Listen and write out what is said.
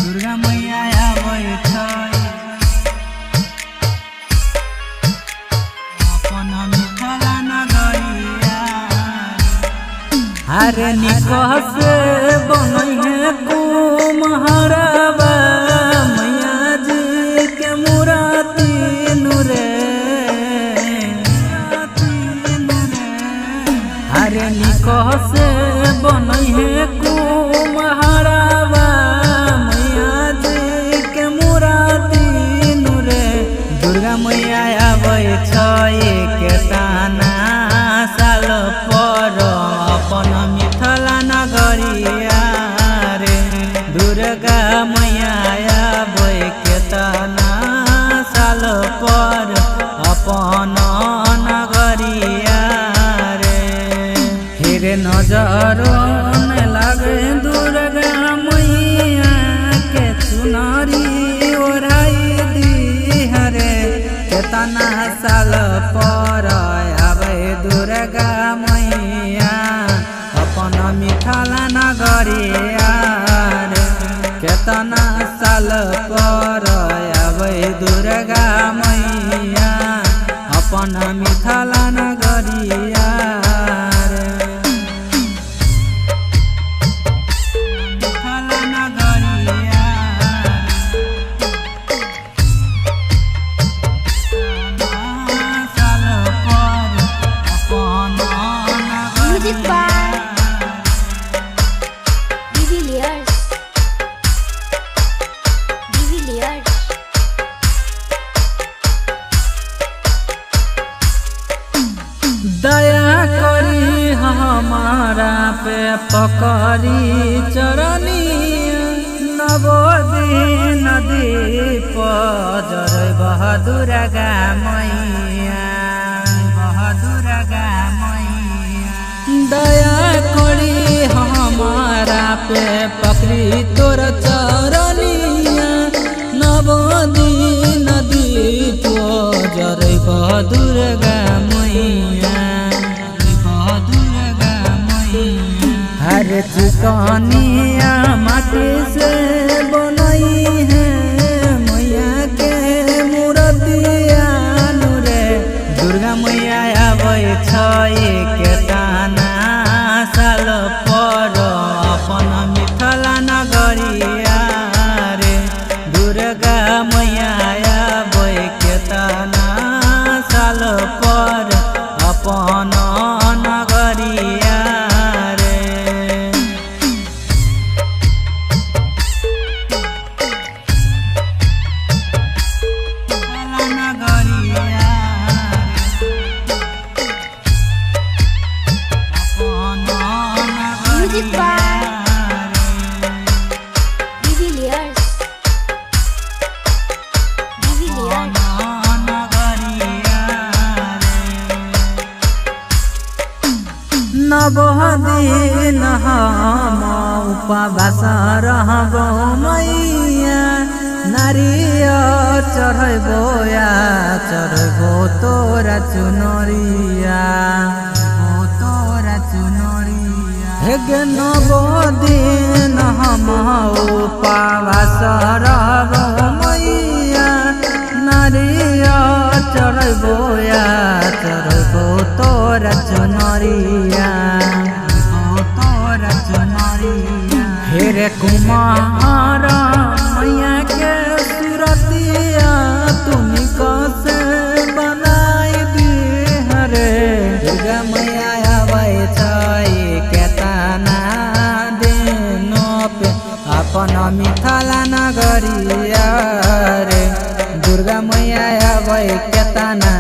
दुर्गा मैया आबै छै अपन मिथिला नगरिया। हरे निकह से बनै है कुम्हारवा मैया जी के मूर्ति नुरे। हरे निकह से बनै है कुम्हारवा मैया जी के मूर्ति नुरे। दुर्गा मैया आबै छै केतना साल पर अपन मिथिला नगरिया रे। दुर्गा मैया आबै केतना साल पर अपन नगरिया रे। फिर नजरो न लागे दुर्गा मैया के चुनरी ओढ़ाई दी हरे। केतना साल पर आबै दुर्गा मैया अपन मिथिला नगरिया रे। केतना साल पर आबै दुर्गा मैया अपन मिथिला नगरिया रे। मिथिला नगरिया साल पर अपन Music by Divilliers. दया करी हमारा पे पकड़ी चरनी। नवो दिन दीप जरबह दुर्गा मैया दुर्गा मैया। दया करी हमारा पे पकड़ी तोर चरनिया। नवो दिन दीप जरबह दुर्गा मैया दुर्गा मैया। हर चिकनिया माटी से बनई है मैया के मूर्तिया नुरे। दुर्गा मैया आबै छै केतना साल पर अपन मिथिला नगरिया रे। दुर्गा मैया आबै केतना साल पर अपन नगरिया रे। नगरिया Music by Divilliers. नवह दिन हम उपवास रहबो मैया। नारियल चढ़बो या चढ़बो तोरा चुनरिया तोरा चुनरिया। हे नवो दिन हम उपवास रहबो मैया। नारियल चढ़बो या चढ़बो तोरा चुनरिया तोरा चुनरिया। हेरे कुमार मैया के सुरतिया तुनी कसे बनाई दी हरे। दुर्गा मैया आबै छै केतना दिन पे अपन मिथिला नगरिया रे। दुर्गा मैया आबै केतना